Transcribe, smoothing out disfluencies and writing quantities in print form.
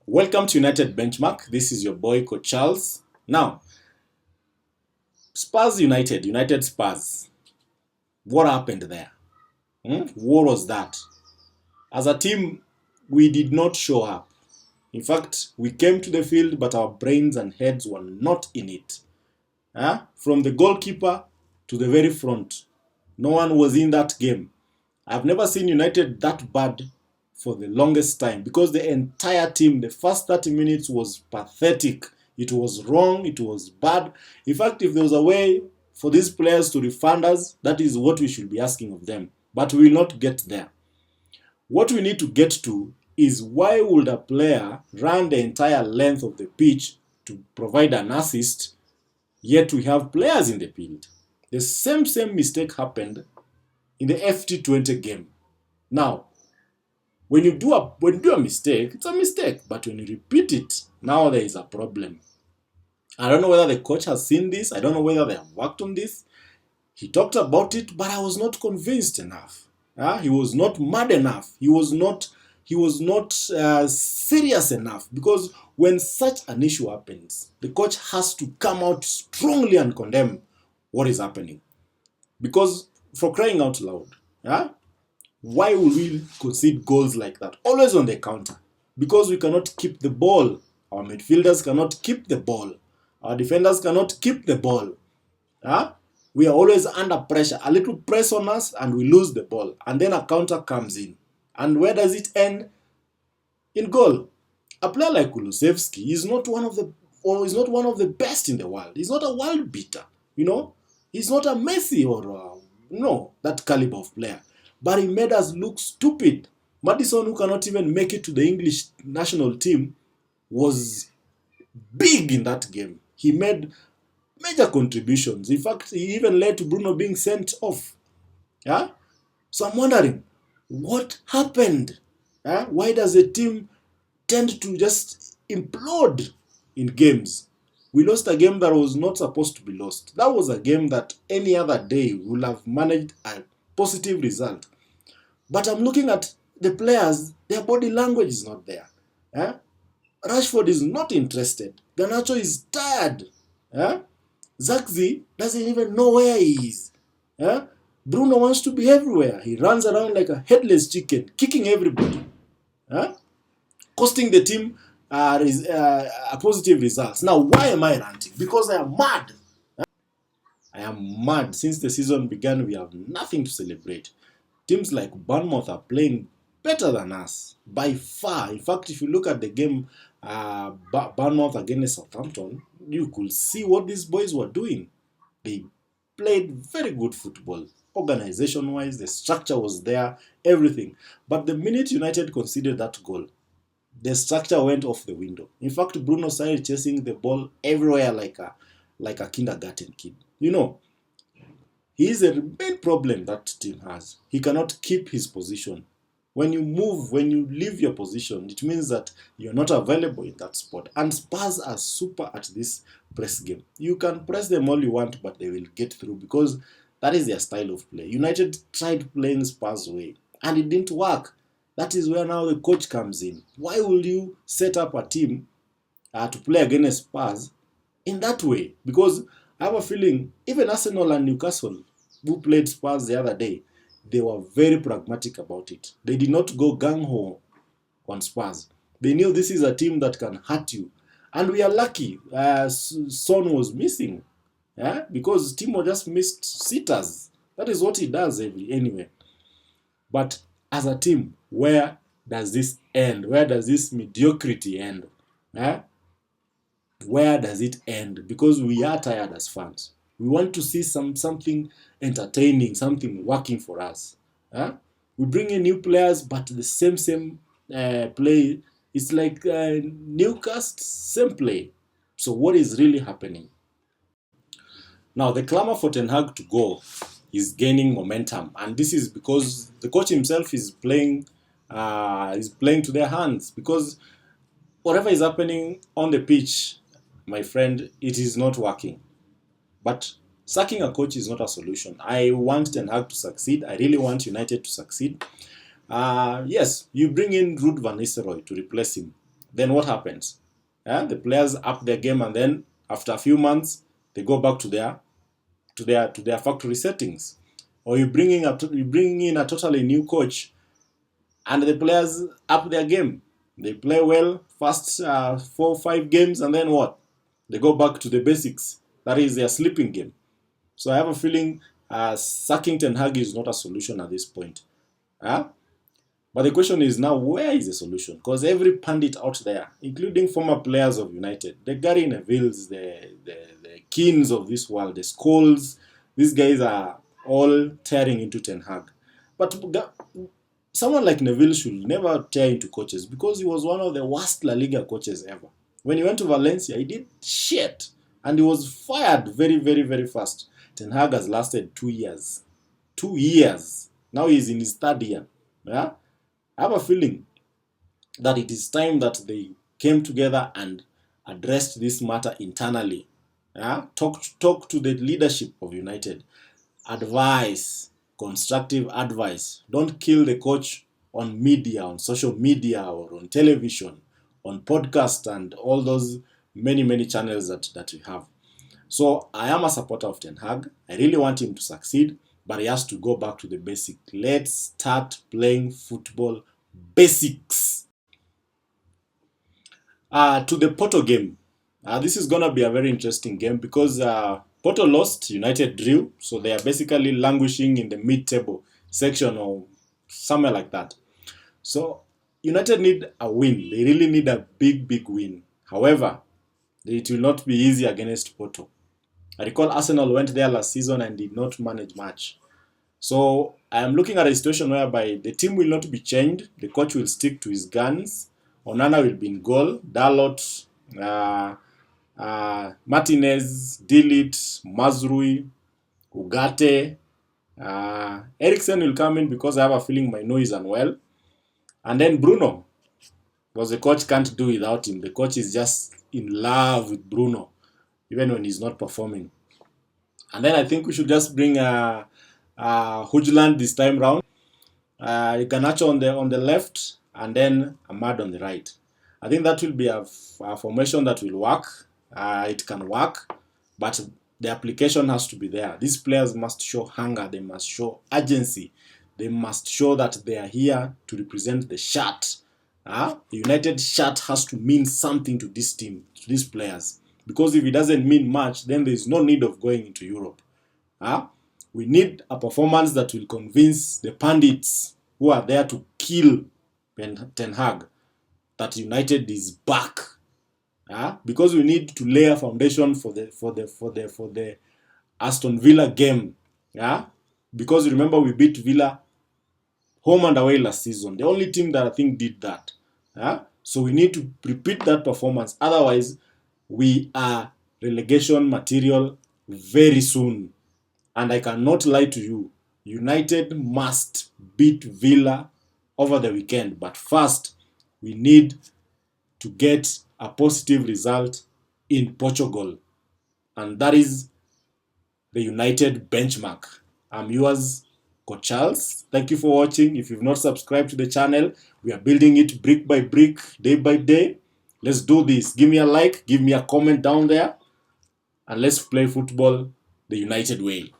Welcome to United Benchmark. This is your boy, Coach Charles. Now, Spurs United Spurs. What happened there? What was that? As a team, we did not show up. In fact, we came to the field, but our brains and heads were not in it. From the goalkeeper to the very front, no one was in that game. I've never seen United that bad for the longest time because the entire team, the first 30 minutes was pathetic. It was wrong, it was bad. In fact, if there was a way for these players to refund us, that is what we should be asking of them. But we will not get there. What we need to get to is why would a player run the entire length of the pitch to provide an assist, yet we have players in the field? The same mistake happened in the FT20 game. Now, when you do a mistake, it's a mistake. But when you repeat it, now there is a problem. I don't know whether the coach has seen this. I don't know whether they have worked on this. He talked about it, but I was not convinced enough. He was not mad enough. He was not serious enough. Because when such an issue happens, the coach has to come out strongly and condemn what is happening. Because for crying out loud, why would we concede goals like that? Always on the counter. Because we cannot keep the ball. Our midfielders cannot keep the ball. Our defenders cannot keep the ball. We are always under pressure. A little press on us and we lose the ball. And then a counter comes in. And where does it end? In goal. A player like Kulusevski is not one of the best in the world. He's not a world beater. He's not a Messi or that caliber of player. But he made us look stupid. Madison, who cannot even make it to the English national team, was big in that game. He made major contributions. In fact, he even led to Bruno being sent off. So I'm wondering, what happened? Why does the team tend to just implode in games? We lost a game that was not supposed to be lost. That was a game that any other day would have managed a positive result. But I'm looking at the players, their body language is not there. Rashford is not interested. Garnacho is tired. Zaxi doesn't even know where he is. Bruno wants to be everywhere. He runs around like a headless chicken, kicking everybody. Costing the team a positive results. Now, why am I ranting? Because I am mad. I am mad. Since the season began, we have nothing to celebrate. Teams like Bournemouth are playing better than us by far. In fact, if you look at the game Bournemouth against Southampton, you could see what these boys were doing. They played very good football. Organization-wise, the structure was there, everything. But the minute United conceded that goal, the structure went off the window. In fact, Bruno started chasing the ball everywhere like a kindergarten kid. He is a main problem that team has. He cannot keep his position. When you move, when you leave your position, it means that you're not available in that spot. And Spurs are super at this press game. You can press them all you want, but they will get through because that is their style of play. United tried playing Spurs' way, and it didn't work. That is where now the coach comes in. Why will you set up a team to play against Spurs in that way? Because I have a feeling even Arsenal and Newcastle, who played Spurs the other day, they were very pragmatic about it. They did not go gung-ho on Spurs. They knew this is a team that can hurt you. And we are lucky Son was missing. Because Timo just missed sitters. That is what he does anyway. But as a team, where does this end? Where does this mediocrity end? Where does it end? Because we are tired as fans. We want to see something entertaining, something working for us. We bring in new players, but the same play. It's like Newcastle, same play. So what is really happening? Now, the clamor for Ten Hag to go is gaining momentum. And this is because the coach himself is playing to their hands. Because whatever is happening on the pitch, my friend, it is not working. But sacking a coach is not a solution. I want Ten Hag to succeed. I really want United to succeed. Yes, you bring in Ruud van Nistelrooy to replace him. then what happens? The players up their game, and then after a few months, they go back to their factory settings. Or you bring in a totally new coach, and the players up their game. They play well first 4 or 5 games, and then what? They go back to the basics. That is their sleeping game. So I have a feeling sacking Ten Hag is not a solution at this point. But the question is now, where is the solution? Because every pundit out there, including former players of United, the Gary Nevilles, the Keans of this world, the Scoles, these guys are all tearing into Ten Hag. But someone like Neville should never tear into coaches, because he was one of the worst La Liga coaches ever. When he went to Valencia, he did shit. And he was fired very, very, very fast. Ten Hag has lasted 2 years. 2 years. Now he's in his 3rd year. Yeah? I have a feeling that it is time that they came together and addressed this matter internally. Yeah? Talk to the leadership of United. Advice, constructive advice. Don't kill the coach on media, on social media, or on television, on podcast, and all those many, many channels that we have. So I am a supporter of Ten Hag. I really want him to succeed, but he has to go back to the basic. Let's start playing football basics. To the Porto game. This is going to be a very interesting game, because Porto lost, United drew, so they are basically languishing in the mid-table section or somewhere like that. So United need a win. They really need a big, big win. However, it will not be easy against Porto. I recall Arsenal went there last season and did not manage much. So I am looking at a situation whereby the team will not be changed. The coach will stick to his guns. Onana will be in goal. Dalot, Martinez, Delit, Masroui, Ugarte. Eriksen will come in because I have a feeling Mainoo is unwell. And then Bruno, because the coach can't do without him. The coach is just in love with Bruno, even when he's not performing. And then I think we should just bring Hojlund this time round. Garnacho on the left, and then Ahmad on the right. I think that will be a formation that will work. It can work, but the application has to be there. These players must show hunger. They must show urgency. They must show that they are here to represent the shirt. The United shirt has to mean something to this team, to these players. Because if it doesn't mean much, then there is no need of going into Europe. We need a performance that will convince the pundits who are there to kill Ten Hag that United is back. Because we need to lay a foundation for the Aston Villa game. Because remember, we beat Villa home and away last season. The only team that I think did that. So we need to repeat that performance. Otherwise, we are relegation material very soon. And I cannot lie to you. United must beat Villa over the weekend. But first, we need to get a positive result in Portugal. And that is the United benchmark. I'm yours, Coach Charles. Thank you for watching. If you've not subscribed to the channel, we are building it brick by brick, day by day. Let's do this. Give me a like, give me a comment down there, and let's play football the United way.